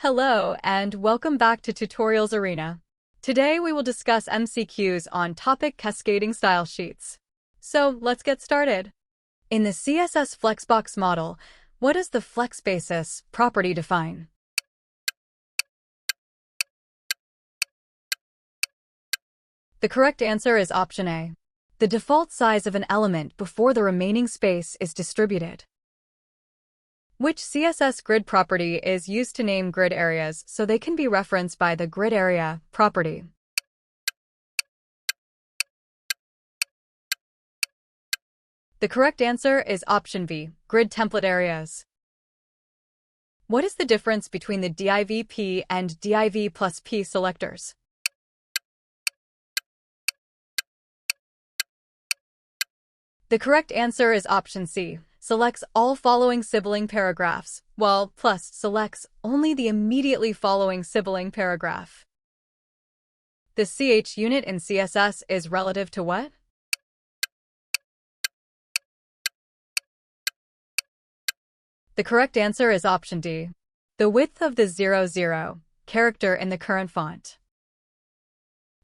Hello, and welcome back to Tutorials Arena. Today we will discuss MCQs on topic cascading style sheets. So let's get started. In the CSS Flexbox model, what does the flex basis property define? The correct answer is option A. The default size of an element before the remaining space is distributed. Which CSS grid property is used to name grid areas so they can be referenced by the grid area property? The correct answer is option B, grid template areas. What is the difference between the divp and div plus p selectors? The correct answer is option C, selects all following sibling paragraphs, while plus selects only the immediately following sibling paragraph. The ch unit in CSS is relative to what? The correct answer is option D, the width of the 00 character in the current font.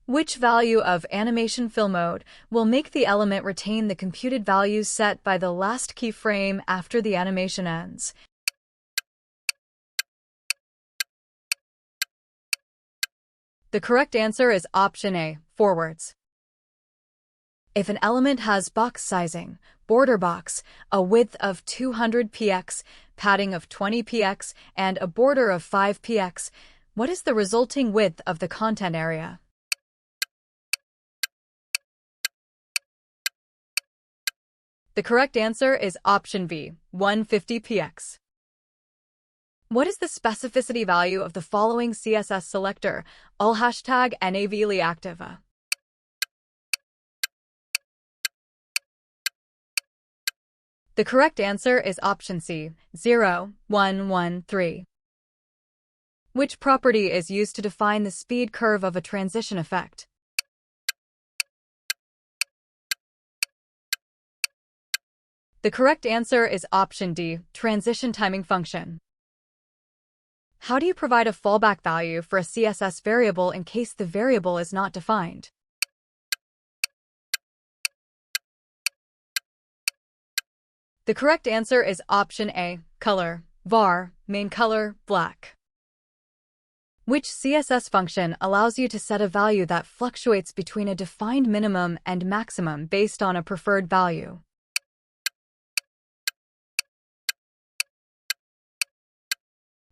Which value of animation fill mode will make the element retain the computed values set by the last keyframe after the animation ends? The correct answer is option A, forwards. If an element has box sizing, border box, a width of 200 px, padding of 20 px, and a border of 5 px, what is the resulting width of the content area? The correct answer is option B, 150 px. What is the specificity value of the following CSS selector, all #navly active? The correct answer is option C, 0113. Which property is used to define the speed curve of a transition effect? The correct answer is option D, transition timing function. How do you provide a fallback value for a CSS variable in case the variable is not defined? The correct answer is option A, color, var, main color, black. Which CSS function allows you to set a value that fluctuates between a defined minimum and maximum based on a preferred value?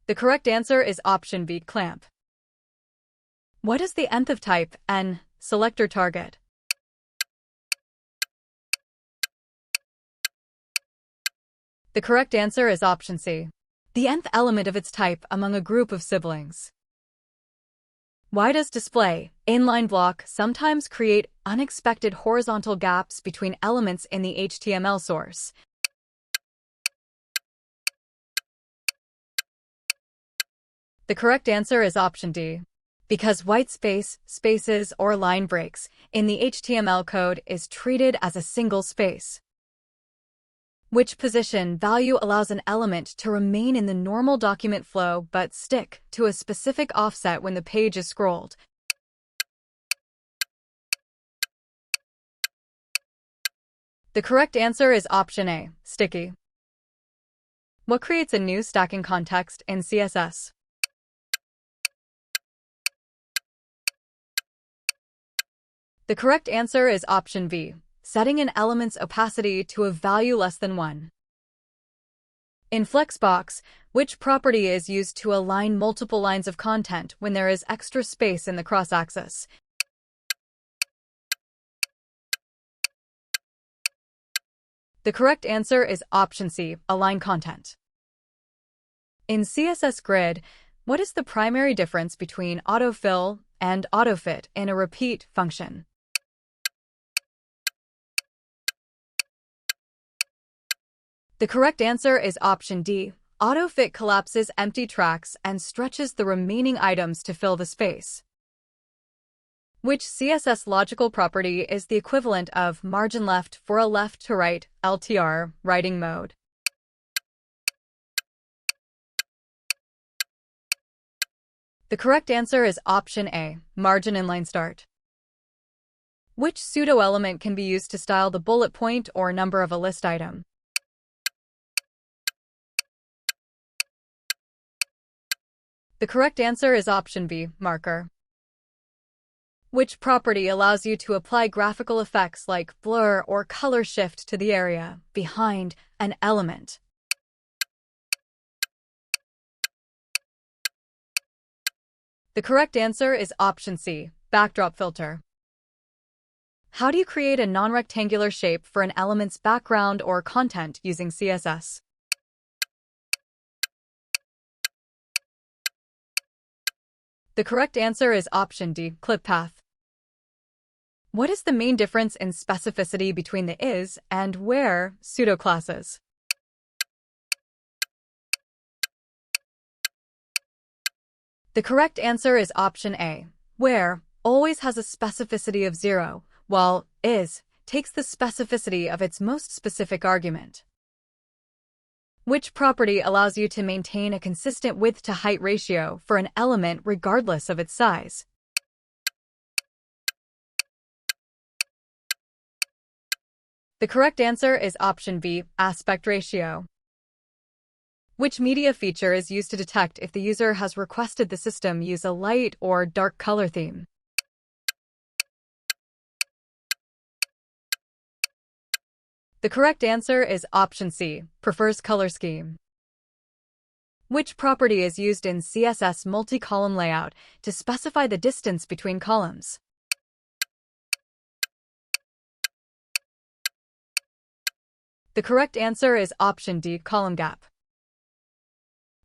The correct answer is option B, clamp. What is the nth of type n selector target? The correct answer is option C, the nth element of its type among a group of siblings. Why does display inline block sometimes create unexpected horizontal gaps between elements in the HTML source? The correct answer is option D, because white space, spaces, or line breaks in the HTML code is treated as a single space. Which position value allows an element to remain in the normal document flow but stick to a specific offset when the page is scrolled? The correct answer is option A, sticky. What creates a new stacking context in CSS? The correct answer is option B, setting an element's opacity to a value less than 1. In Flexbox, which property is used to align multiple lines of content when there is extra space in the cross-axis? The correct answer is option C, align content. In CSS Grid, what is the primary difference between autofill and autofit in a repeat function? The correct answer is option D. Autofit collapses empty tracks and stretches the remaining items to fill the space. Which CSS logical property is the equivalent of margin left for a left to right LTR writing mode? The correct answer is option A, margin inline start. Which pseudo-element can be used to style the bullet point or number of a list item? The correct answer is option B, marker. Which property allows you to apply graphical effects like blur or color shift to the area behind an element? The correct answer is option C, backdrop filter. How do you create a non-rectangular shape for an element's background or content using CSS? The correct answer is option D, clip path. What is the main difference in specificity between the is and where pseudoclasses? The correct answer is option A, where always has a specificity of 0, while is takes the specificity of its most specific argument. Which property allows you to maintain a consistent width-to-height ratio for an element regardless of its size? The correct answer is option B, aspect ratio. Which media feature is used to detect if the user has requested the system use a light or dark color theme? The correct answer is option C, prefers color scheme. Which property is used in CSS multi-column layout to specify the distance between columns? The correct answer is option D, column gap.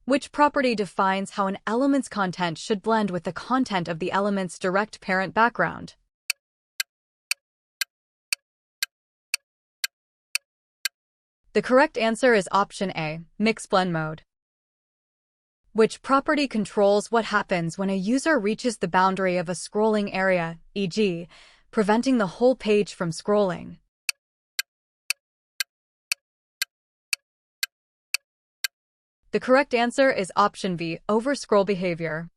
Which property defines how an element's content should blend with the content of the element's direct parent background? The correct answer is option A, mix blend mode. Which property controls what happens when a user reaches the boundary of a scrolling area, e.g., preventing the whole page from scrolling? The correct answer is option B, overscroll behavior.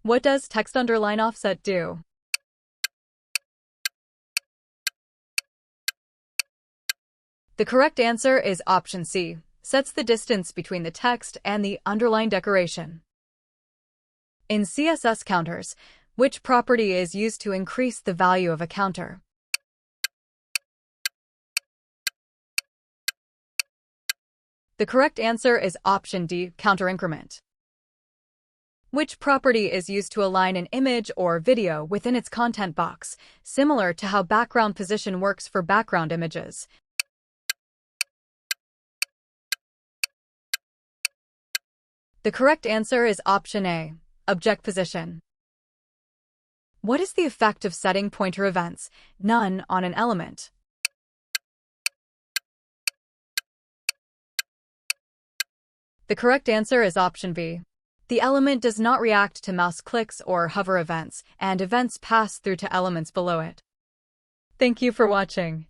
What does text underline offset do? The correct answer is option C, sets the distance between the text and the underline decoration. In CSS counters, which property is used to increase the value of a counter? The correct answer is option D, counter increment. Which property is used to align an image or video within its content box, similar to how background position works for background images? The correct answer is option A, object position. What is the effect of setting pointer events, none, on an element? The correct answer is option B. The element does not react to mouse clicks or hover events, and events pass through to elements below it. Thank you for watching.